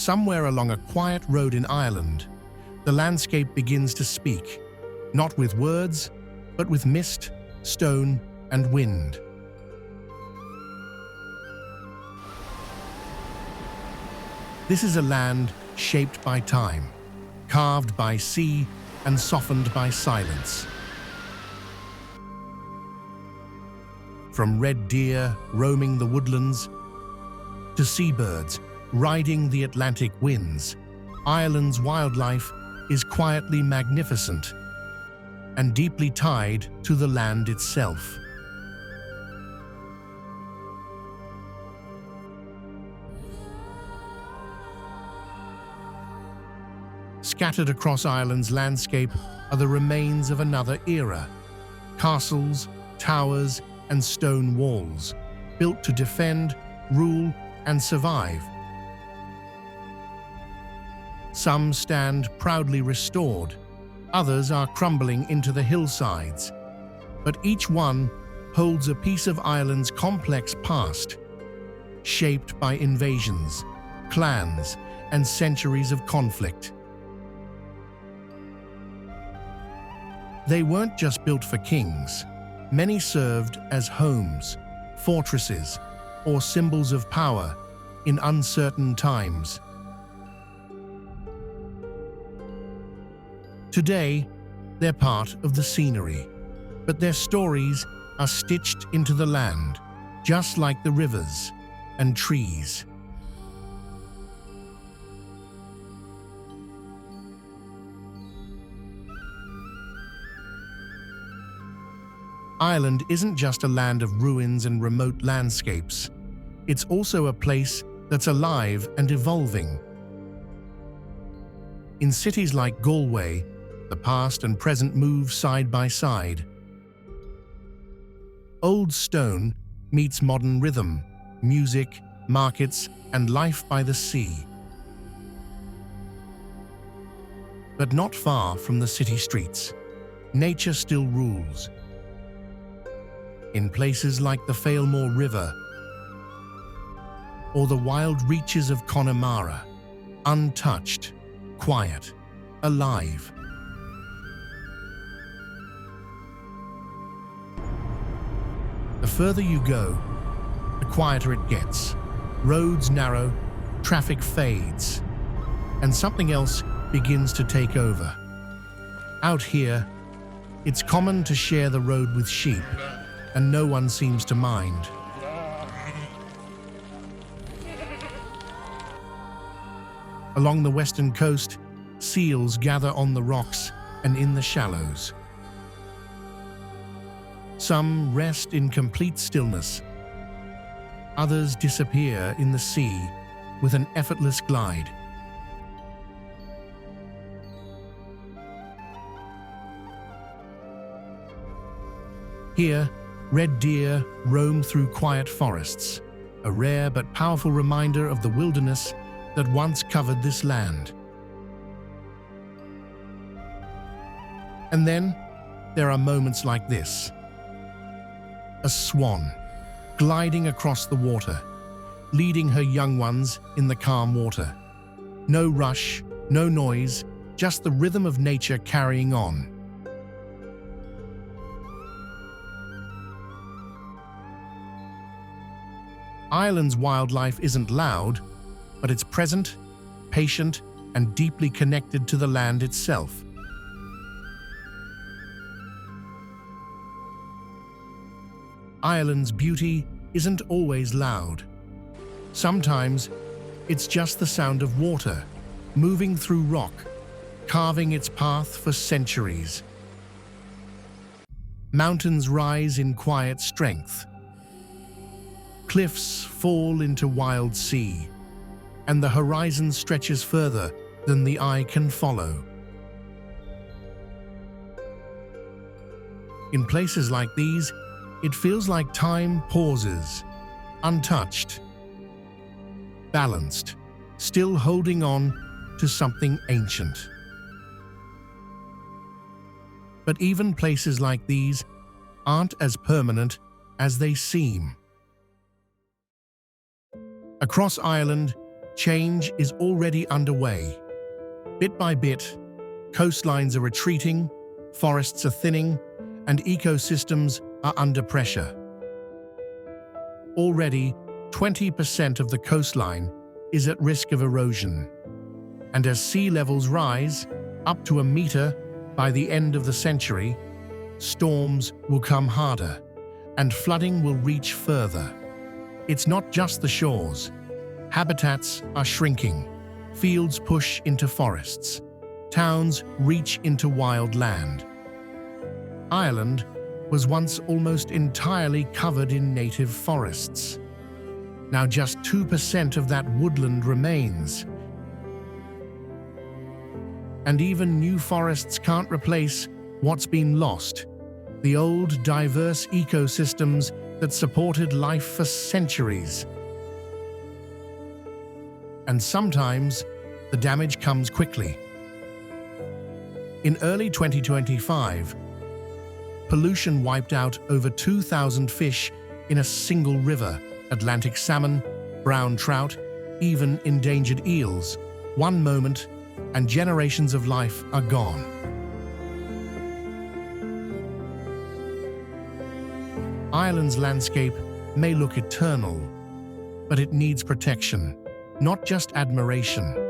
Somewhere along a quiet road in Ireland, the landscape begins to speak, not with words, but with mist, stone, and wind. This is a land shaped by time, carved by sea, and softened by silence. From red deer roaming the woodlands to seabirds riding the Atlantic winds, Ireland's wildlife is quietly magnificent and deeply tied to the land itself. Scattered across Ireland's landscape are the remains of another era. Castles, towers, and stone walls, built to defend, rule, and survive. Some stand proudly restored, others are crumbling into the hillsides, but each one holds a piece of Ireland's complex past, shaped by invasions, clans, and centuries of conflict. They weren't just built for kings. Many served as homes, fortresses, or symbols of power in uncertain times. Today, they're part of the scenery, but their stories are stitched into the land, just like the rivers and trees. Ireland isn't just a land of ruins and remote landscapes. It's also a place that's alive and evolving. In cities like Galway, the past and present move side by side. Old stone meets modern rhythm, music, markets, and life by the sea. But not far from the city streets, nature still rules. In places like the Filmora River or the wild reaches of Connemara, untouched, quiet, alive. The further you go, the quieter it gets. Roads narrow, traffic fades, and something else begins to take over. Out here, it's common to share the road with sheep, and no one seems to mind. Along the western coast, seals gather on the rocks and in the shallows. Some rest in complete stillness. Others disappear in the sea with an effortless glide. Here, red deer roam through quiet forests, a rare but powerful reminder of the wilderness that once covered this land. And then, there are moments like this. A swan, gliding across the water, leading her young ones in the calm water. No rush, no noise, just the rhythm of nature carrying on. Ireland's wildlife isn't loud, but it's present, patient, and deeply connected to the land itself. Ireland's beauty isn't always loud. Sometimes it's just the sound of water, moving through rock, carving its path for centuries. Mountains rise in quiet strength. Cliffs fall into wild sea, and the horizon stretches further than the eye can follow. In places like these, it feels like time pauses, untouched, balanced, still holding on to something ancient. But even places like these aren't as permanent as they seem. Across Ireland, change is already underway. Bit by bit, coastlines are retreating, forests are thinning, and ecosystems are under pressure. Already, 20% of the coastline is at risk of erosion. And as sea levels rise, up to a meter by the end of the century, storms will come harder, and flooding will reach further. It's not just the shores. Habitats are shrinking, fields push into forests, towns reach into wild land. Ireland was once almost entirely covered in native forests. Now just 2% of that woodland remains. And even new forests can't replace what's been lost, the old diverse ecosystems that supported life for centuries. And sometimes, the damage comes quickly. In early 2025, pollution wiped out over 2,000 fish in a single river: Atlantic salmon, brown trout, even endangered eels. One moment, and generations of life are gone. Ireland's landscape may look eternal, but it needs protection, not just admiration.